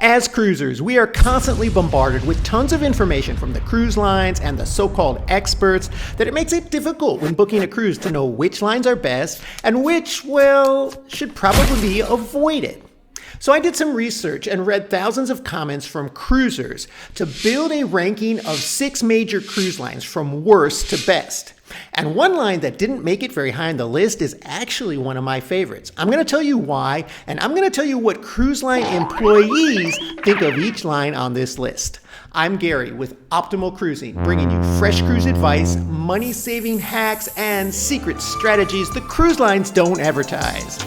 As cruisers, we are constantly bombarded with tons of information from the cruise lines and the so-called experts that it makes it difficult when booking a cruise to know which lines are best and which, well, should probably be avoided. So I did some research and read thousands of comments from cruisers to build a ranking of 6 major cruise lines from worst to best. And one line that didn't make it very high on the list is actually one of my favorites. I'm going to tell you why, and I'm going to tell you what cruise line employees think of each line on this list. I'm Gary with Optimal Cruising, bringing you fresh cruise advice, money-saving hacks, and secret strategies the cruise lines don't advertise.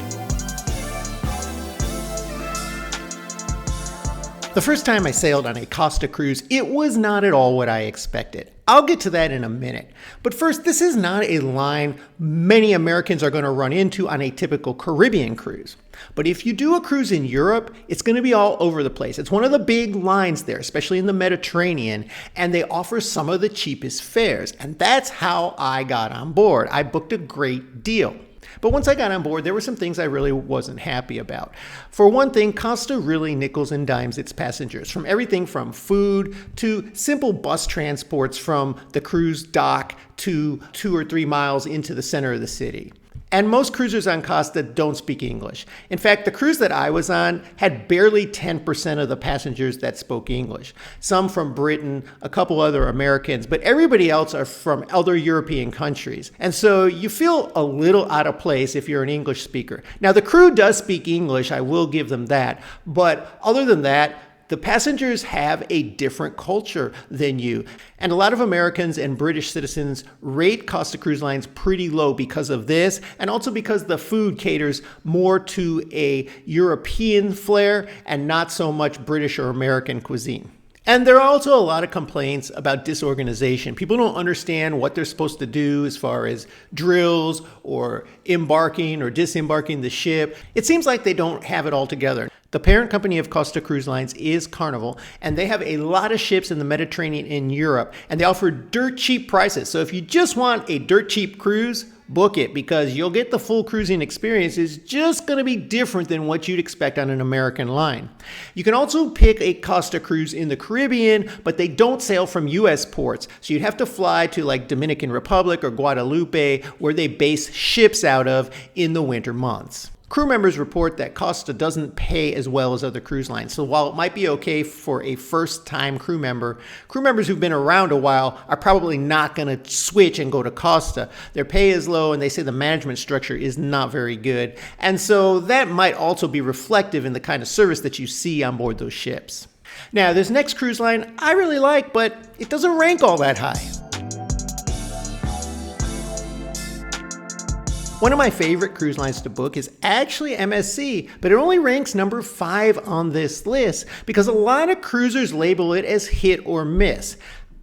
The first time I sailed on a Costa cruise, it was not at all what I expected. I'll get to that in a minute. But first, this is not a line many Americans are going to run into on a typical Caribbean cruise. But if you do a cruise in Europe, it's going to be all over the place. It's one of the big lines there, especially in the Mediterranean, and they offer some of the cheapest fares. And that's how I got on board. I booked a great deal. But once I got on board, there were some things I really wasn't happy about. For one thing, Costa really nickels and dimes its passengers, from everything from food to simple bus transports from the cruise dock to 2 or 3 miles into the center of the city. And most cruisers on Costa don't speak English. In fact, the cruise that I was on had barely 10% of the passengers that spoke English. Some from Britain, a couple other Americans, but everybody else are from other European countries. And so you feel a little out of place if you're an English speaker. Now, the crew does speak English, I will give them that. But other than that, the passengers have a different culture than you. And a lot of Americans and British citizens rate Costa Cruise Lines pretty low because of this, and also because the food caters more to a European flair and not so much British or American cuisine. And there are also a lot of complaints about disorganization. People don't understand what they're supposed to do as far as drills or embarking or disembarking the ship. It seems like they don't have it all together. The parent company of Costa Cruise Lines is Carnival, and they have a lot of ships in the Mediterranean in Europe, and they offer dirt cheap prices. So if you just want a dirt cheap cruise, book it, because you'll get the full cruising experience. It's just going to be different than what you'd expect on an American line. You can also pick a Costa cruise in the Caribbean, but they don't sail from U.S. ports. So you'd have to fly to like Dominican Republic or Guadalupe, where they base ships out of in the winter months. Crew members report that Costa doesn't pay as well as other cruise lines. So while it might be okay for a first-time crew members who've been around a while are probably not going to switch and go to Costa. Their pay is low, and they say the management structure is not very good. And so that might also be reflective in the kind of service that you see on board those ships. Now, this next cruise line I really like, but it doesn't rank all that high. One of my favorite cruise lines to book is actually MSC, but it only ranks number 5 on this list because a lot of cruisers label it as hit or miss.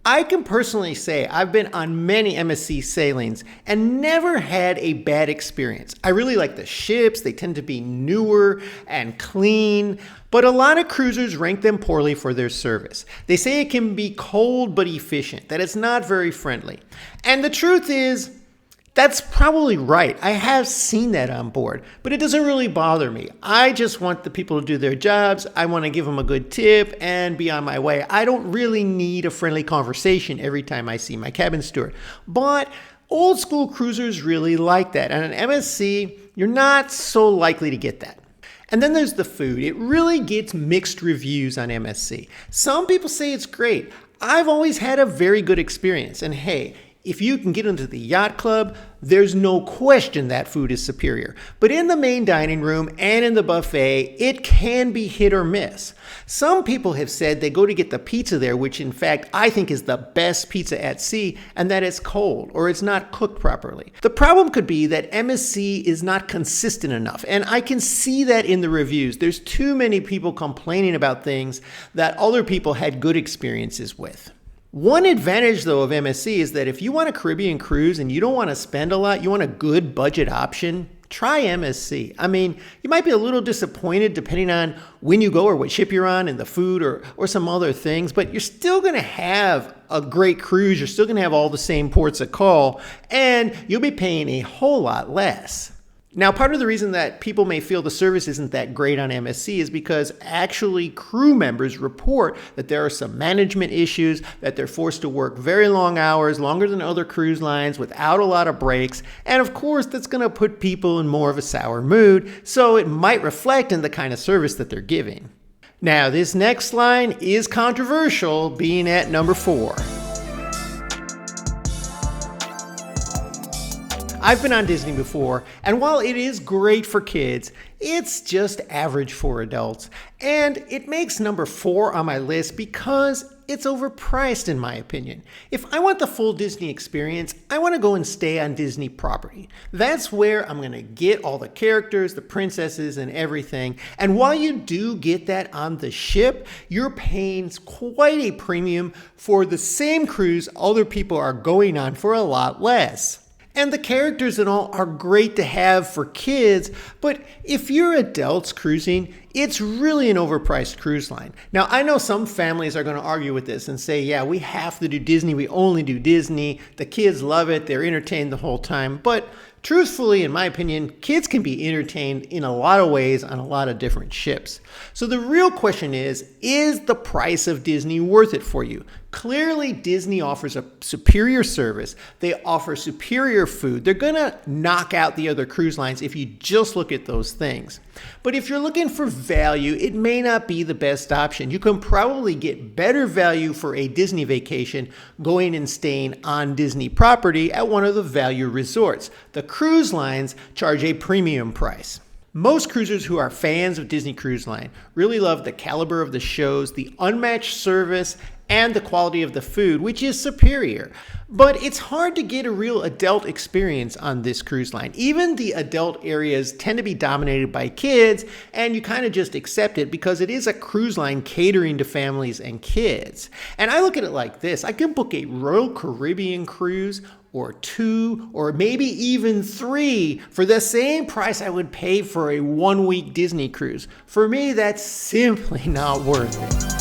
I can personally say I've been on many MSC sailings and never had a bad experience. I really like the ships. They tend to be newer and clean, but a lot of cruisers rank them poorly for their service. They say it can be cold but efficient, that it's not very friendly. And the truth is, that's probably right. I have seen that on board, but it doesn't really bother me. I just want the people to do their jobs. I want to give them a good tip and be on my way. I don't really need a friendly conversation every time I see my cabin steward. But old school cruisers really like that. And on MSC, you're not so likely to get that. And then there's the food. It really gets mixed reviews on MSC. Some people say it's great. I've always had a very good experience. And hey, if you can get into the yacht club, there's no question that food is superior. But in the main dining room and in the buffet, it can be hit or miss. Some people have said they go to get the pizza there, which in fact I think is the best pizza at sea, and that it's cold or it's not cooked properly. The problem could be that MSC is not consistent enough, and I can see that in the reviews. There's too many people complaining about things that other people had good experiences with. One advantage, though, of MSC is that if you want a Caribbean cruise and you don't want to spend a lot, you want a good budget option, try MSC. I mean, you might be a little disappointed depending on when you go or what ship you're on and the food or some other things, but you're still going to have a great cruise. You're still going to have all the same ports of call, and you'll be paying a whole lot less. Now, part of the reason that people may feel the service isn't that great on MSC is because actually crew members report that there are some management issues, that they're forced to work very long hours, longer than other cruise lines, without a lot of breaks. And of course, that's going to put people in more of a sour mood, so it might reflect in the kind of service that they're giving. Now, this next line is controversial, being at number 4. I've been on Disney before, and while it is great for kids, it's just average for adults. And it makes number 4 on my list because it's overpriced in my opinion. If I want the full Disney experience, I want to go and stay on Disney property. That's where I'm going to get all the characters, the princesses, and everything. And while you do get that on the ship, you're paying quite a premium for the same cruise other people are going on for a lot less. And the characters and all are great to have for kids, but if you're adults cruising, it's really an overpriced cruise line. Now, I know some families are going to argue with this and say, yeah, we have to do Disney, we only do Disney, the kids love it, they're entertained the whole time, but truthfully, in my opinion, kids can be entertained in a lot of ways on a lot of different ships. So the real question is the price of Disney worth it for you? Clearly, Disney offers a superior service. They offer superior food. They're going to knock out the other cruise lines if you just look at those things. But if you're looking for value, it may not be the best option. You can probably get better value for a Disney vacation going and staying on Disney property at one of the value resorts. The cruise lines charge a premium price. Most cruisers who are fans of Disney Cruise Line really love the caliber of the shows, the unmatched service, and the quality of the food, which is superior. But it's hard to get a real adult experience on this cruise line. Even the adult areas tend to be dominated by kids, and you kind of just accept it because it is a cruise line catering to families and kids. And I look at it like this. I can book a Royal Caribbean cruise or 2, or maybe even 3 for the same price I would pay for a 1-week Disney cruise. For me, that's simply not worth it.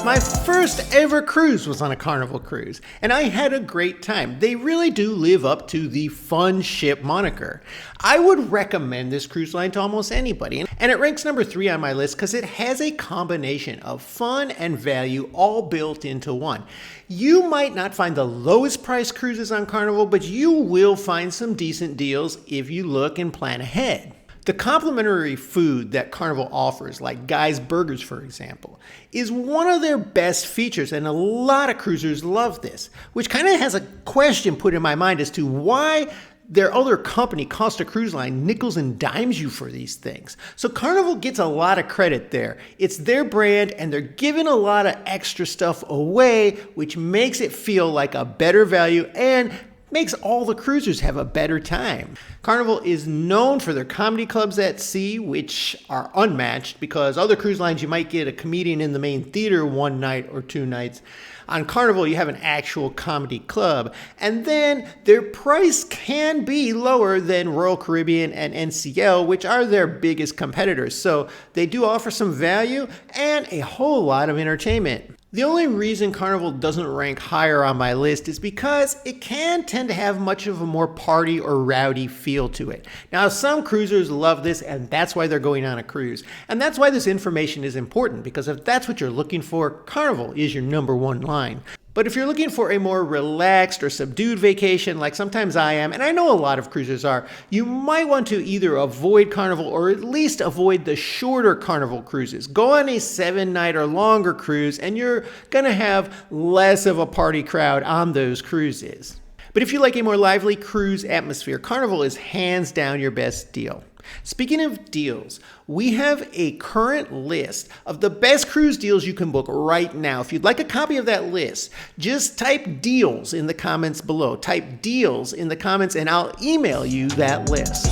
My first ever cruise was on a Carnival cruise, and I had a great time. They really do live up to the fun ship moniker. I would recommend this cruise line to almost anybody, and it ranks number 3 on my list because it has a combination of fun and value all built into one. You might not find the lowest price cruises on Carnival, but you will find some decent deals if you look and plan ahead. The complimentary food that Carnival offers, like Guy's Burgers for example, is one of their best features, and a lot of cruisers love this, which kind of has a question put in my mind as to why their other company, Costa Cruise Line, nickels and dimes you for these things. So Carnival gets a lot of credit there. It's their brand, and they're giving a lot of extra stuff away, which makes it feel like a better value and makes all the cruisers have a better time. Carnival is known for their comedy clubs at sea, which are unmatched because other cruise lines you might get a comedian in the main theater 1 night or 2 nights. On Carnival, you have an actual comedy club, and then their price can be lower than Royal Caribbean and NCL, which are their biggest competitors. So they do offer some value and a whole lot of entertainment. The only reason Carnival doesn't rank higher on my list is because it can tend to have much of a more party or rowdy feel to it. Now, some cruisers love this, and that's why they're going on a cruise. And that's why this information is important, because if that's what you're looking for, Carnival is your number 1 line. But if you're looking for a more relaxed or subdued vacation, like sometimes I am, and I know a lot of cruisers are, you might want to either avoid Carnival or at least avoid the shorter Carnival cruises. Go on a 7-night or longer cruise, and you're going to have less of a party crowd on those cruises. But if you like a more lively cruise atmosphere, Carnival is hands down your best deal. Speaking of deals, we have a current list of the best cruise deals you can book right now. If you'd like a copy of that list, just type deals in the comments below. Type deals in the comments and I'll email you that list.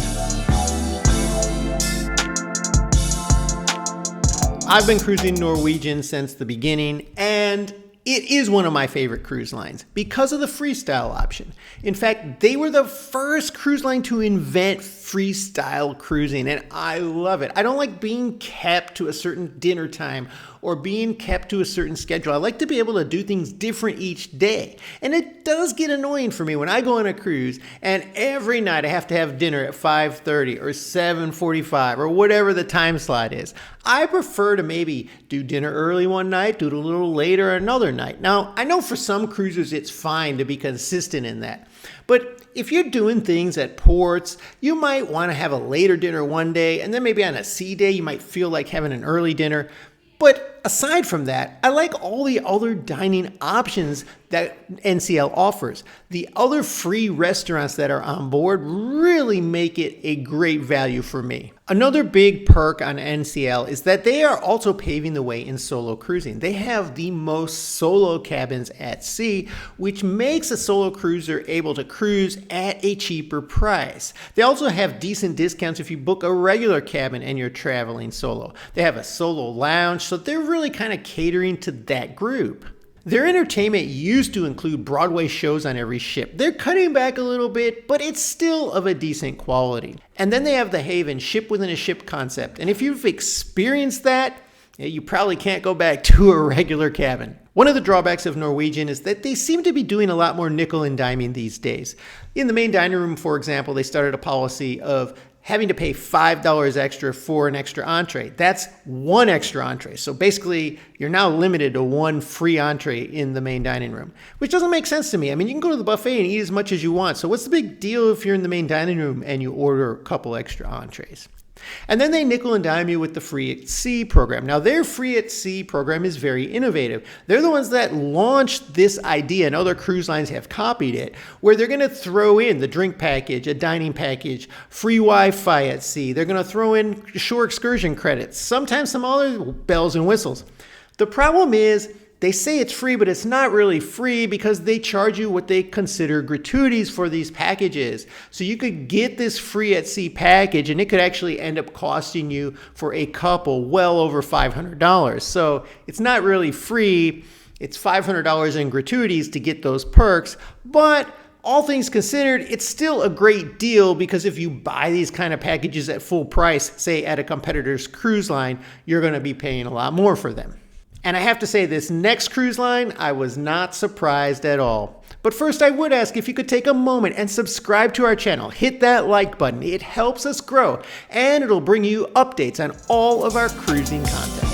I've been cruising Norwegian since the beginning, and it is one of my favorite cruise lines because of the freestyle option. In fact, they were the first cruise line to invent freestyle cruising, and I love it. I don't like being kept to a certain dinner time or being kept to a certain schedule. I like to be able to do things different each day. And it does get annoying for me when I go on a cruise and every night I have to have dinner at 5:30 or 7:45 or whatever the time slot is. I prefer to maybe do dinner early one night, do it a little later another night. Now, I know for some cruisers it's fine to be consistent in that. But if you're doing things at ports, you might want to have a later dinner one day, and then maybe on a sea day, you might feel like having an early dinner. But aside from that, I like all the other dining options that NCL offers. The other free restaurants that are on board really make it a great value for me. Another big perk on NCL is that they are also paving the way in solo cruising. They have the most solo cabins at sea, which makes a solo cruiser able to cruise at a cheaper price. They also have decent discounts if you book a regular cabin and you're traveling solo. They have a solo lounge, so they're really kind of catering to that group. Their entertainment used to include Broadway shows on every ship. They're cutting back a little bit, but it's still of a decent quality. And then they have the Haven ship within a ship concept. And if you've experienced that, you probably can't go back to a regular cabin. One of the drawbacks of Norwegian is that they seem to be doing a lot more nickel and diming these days. In the main dining room, for example, they started a policy of having to pay $5 extra for an extra entree. That's one extra entree. So basically, you're now limited to one free entree in the main dining room, which doesn't make sense to me. I mean, you can go to the buffet and eat as much as you want. So what's the big deal if you're in the main dining room and you order a couple extra entrees? And then they nickel and dime you with the Free at Sea program. Now, their Free at Sea program is very innovative. They're the ones that launched this idea, and other cruise lines have copied it, where they're going to throw in the drink package, a dining package, free Wi-Fi at sea. They're going to throw in shore excursion credits, sometimes some other bells and whistles. The problem is, they say it's free, but it's not really free because they charge you what they consider gratuities for these packages. So you could get this Free at Sea package and it could actually end up costing you for a couple well over $500. So it's not really free. It's $500 in gratuities to get those perks, but all things considered, it's still a great deal because if you buy these kind of packages at full price, say at a competitor's cruise line, you're going to be paying a lot more for them. And I have to say, this next cruise line, I was not surprised at all. But first, I would ask if you could take a moment and subscribe to our channel. Hit that like button. It helps us grow, and it'll bring you updates on all of our cruising content.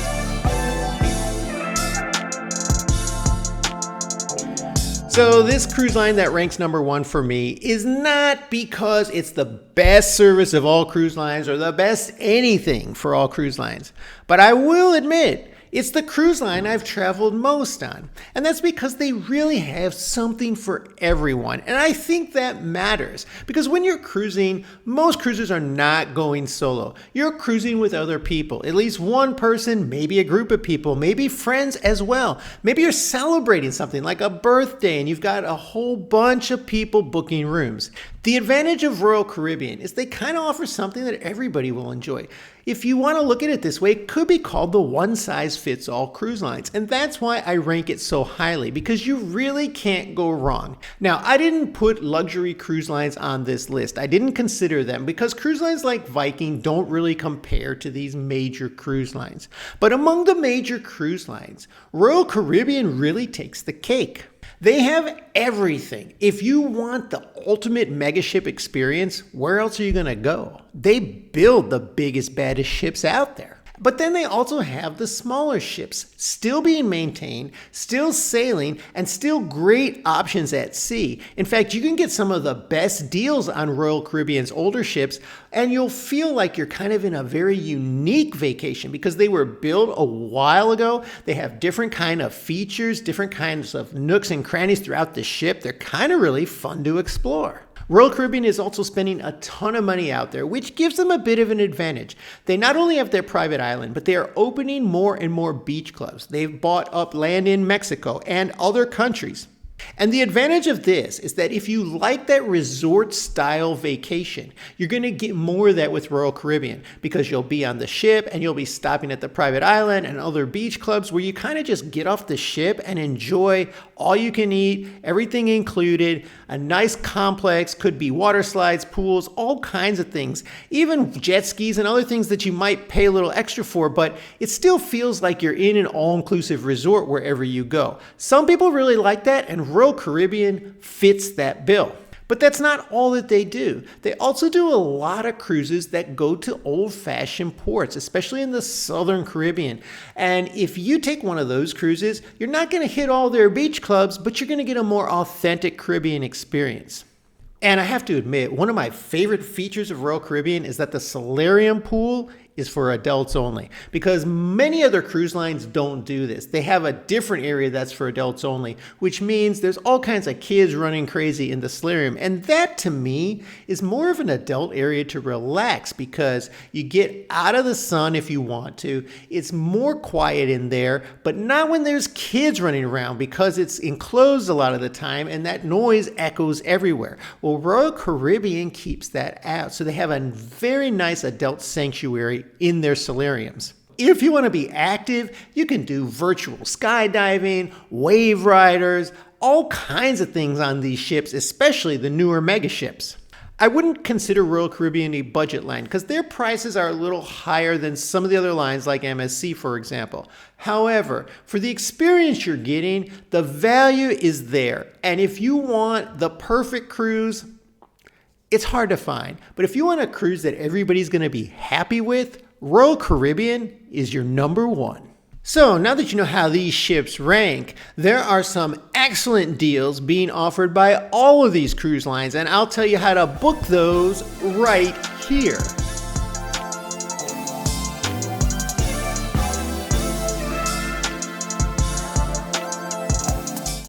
So this cruise line that ranks number one for me is not because it's the best service of all cruise lines or the best anything for all cruise lines. But I will admit, it's the cruise line I've traveled most on, and that's because they really have something for everyone, and I think that matters, because when you're cruising, most cruisers are not going solo. You're cruising with other people, at least one person, maybe a group of people, maybe friends as well. Maybe you're celebrating something like a birthday, and you've got a whole bunch of people booking rooms. The advantage of Royal Caribbean is they kind of offer something that everybody will enjoy. If you want to look at it this way, it could be called the one-size-fits-all cruise lines. And that's why I rank it so highly, because you really can't go wrong. Now, I didn't put luxury cruise lines on this list. I didn't consider them because cruise lines like Viking don't really compare to these major cruise lines. But among the major cruise lines, Royal Caribbean really takes the cake. They have everything. If you want the ultimate megaship experience, where else are you going to go? They build the biggest, baddest ships out there. But then they also have the smaller ships, still being maintained, still sailing, and still great options at sea. In fact, you can get some of the best deals on Royal Caribbean's older ships, and you'll feel like you're kind of in a very unique vacation because they were built a while ago. They have different kind of features, different kinds of nooks and crannies throughout the ship. They're kind of really fun to explore. Royal Caribbean is also spending a ton of money out there, which gives them a bit of an advantage. They not only have their private island, but they are opening more and more beach clubs. They've bought up land in Mexico and other countries. And the advantage of this is that if you like that resort style vacation, you're going to get more of that with Royal Caribbean because you'll be on the ship and you'll be stopping at the private island and other beach clubs where you kind of just get off the ship and enjoy all you can eat, everything included, a nice complex, could be water slides, pools, all kinds of things, even jet skis and other things that you might pay a little extra for, but it still feels like you're in an all-inclusive resort wherever you go. Some people really like that, and Royal Caribbean fits that bill. But that's not all that they do. They also do a lot of cruises that go to old-fashioned ports, especially in the Southern Caribbean. And if you take one of those cruises, you're not going to hit all their beach clubs, but you're going to get a more authentic Caribbean experience. And I have to admit, one of my favorite features of Royal Caribbean is that the solarium pool is for adults only, because many other cruise lines don't do this. They have a different area that's for adults only, which means there's all kinds of kids running crazy in the solarium. And that, to me, is more of an adult area to relax because you get out of the sun if you want to. It's more quiet in there, but not when there's kids running around because it's enclosed a lot of the time and that noise echoes everywhere. Well, Royal Caribbean keeps that out. So they have a very nice adult sanctuary in their solariums. If you want to be active, you can do virtual skydiving, wave riders, all kinds of things on these ships, especially the newer mega ships. I wouldn't consider Royal Caribbean a budget line because their prices are a little higher than some of the other lines like MSC, for example. However, for the experience you're getting, the value is there. And if you want the perfect cruise, it's hard to find. But if you want a cruise that everybody's going to be happy with, Royal Caribbean is your number one. So now that you know how these ships rank, there are some excellent deals being offered by all of these cruise lines, and I'll tell you how to book those right here.